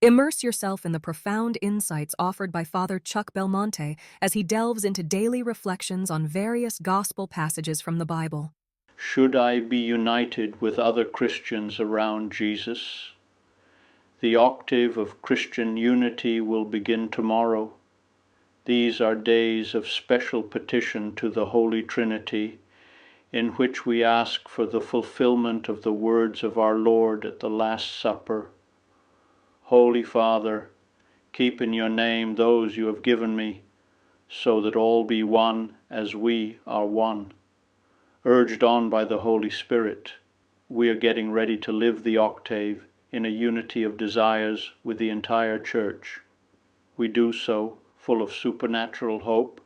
Immerse yourself in the profound insights offered by Father Chuck Belmonte as he delves into daily reflections on various gospel passages from the Bible. Should I be united with other Christians around Jesus? The octave of Christian unity will begin tomorrow. These are days of special petition to the Holy Trinity, in which we ask for the fulfillment of the words of our Lord at the Last Supper. Holy Father, keep in your name those you have given me, so that all be one as we are one. Urged on by the Holy Spirit, we are getting ready to live the octave in a unity of desires with the entire Church. We do so full of supernatural hope,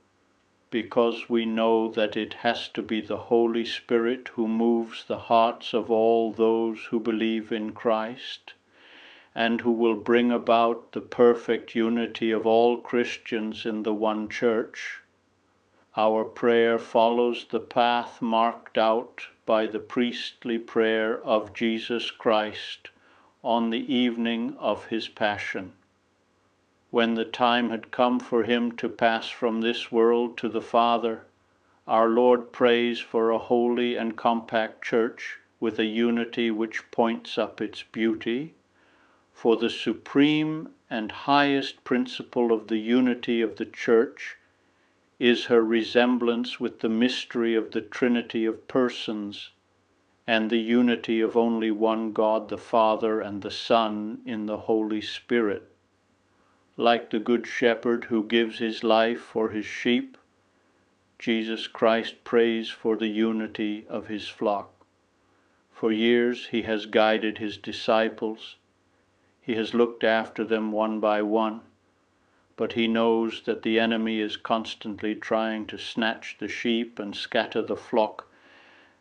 because we know that it has to be the Holy Spirit who moves the hearts of all those who believe in Christ, and who will bring about the perfect unity of all Christians in the one Church. Our prayer follows the path marked out by the priestly prayer of Jesus Christ on the evening of his Passion. When the time had come for him to pass from this world to the Father, our Lord prays for a holy and compact Church with a unity which points up its beauty, for the supreme and highest principle of the unity of the Church is her resemblance with the mystery of the Trinity of Persons and the unity of only one God the Father and the Son in the Holy Spirit. Like the Good Shepherd who gives his life for his sheep, Jesus Christ prays for the unity of his flock. For years he has guided his disciples. He has looked after them one by one, but he knows that the enemy is constantly trying to snatch the sheep and scatter the flock,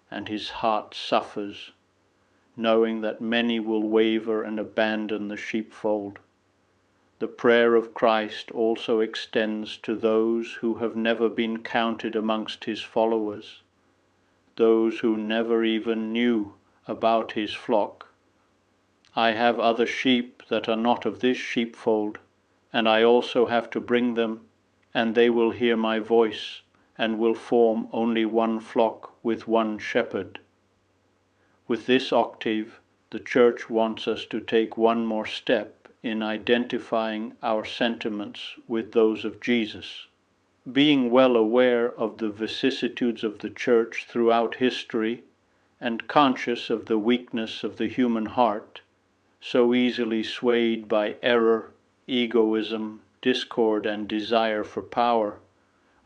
and his heart suffers, knowing that many will waver and abandon the sheepfold. The prayer of Christ also extends to those who have never been counted amongst his followers, those who never even knew about his flock. I have other sheep that are not of this sheepfold, and I also have to bring them, and they will hear my voice, and will form only one flock with one shepherd. With this octave, the Church wants us to take one more step in identifying our sentiments with those of Jesus. Being well aware of the vicissitudes of the Church throughout history, and conscious of the weakness of the human heart, so easily swayed by error, egoism, discord, and desire for power,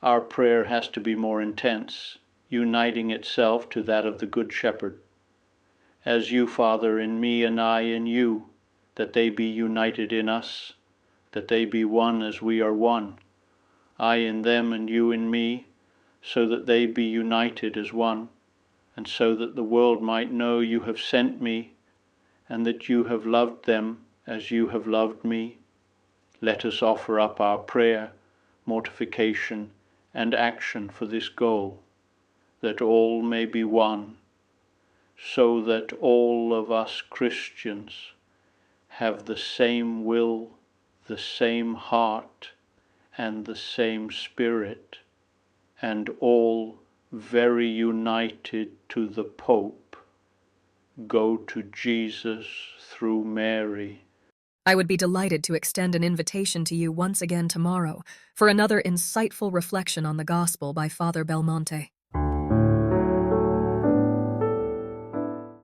our prayer has to be more intense, uniting itself to that of the Good Shepherd. As you, Father, in me and I in you, that they be united in us, that they be one as we are one, I in them and you in me, so that they be united as one, and so that the world might know you have sent me, and that you have loved them as you have loved me. Let us offer up our prayer, mortification, and action for this goal, that all may be one, so that all of us Christians have the same will, the same heart, and the same spirit, and all very united to the Pope, go to Jesus through Mary. I would be delighted to extend an invitation to you once again tomorrow for another insightful reflection on the Gospel by Father Belmonte.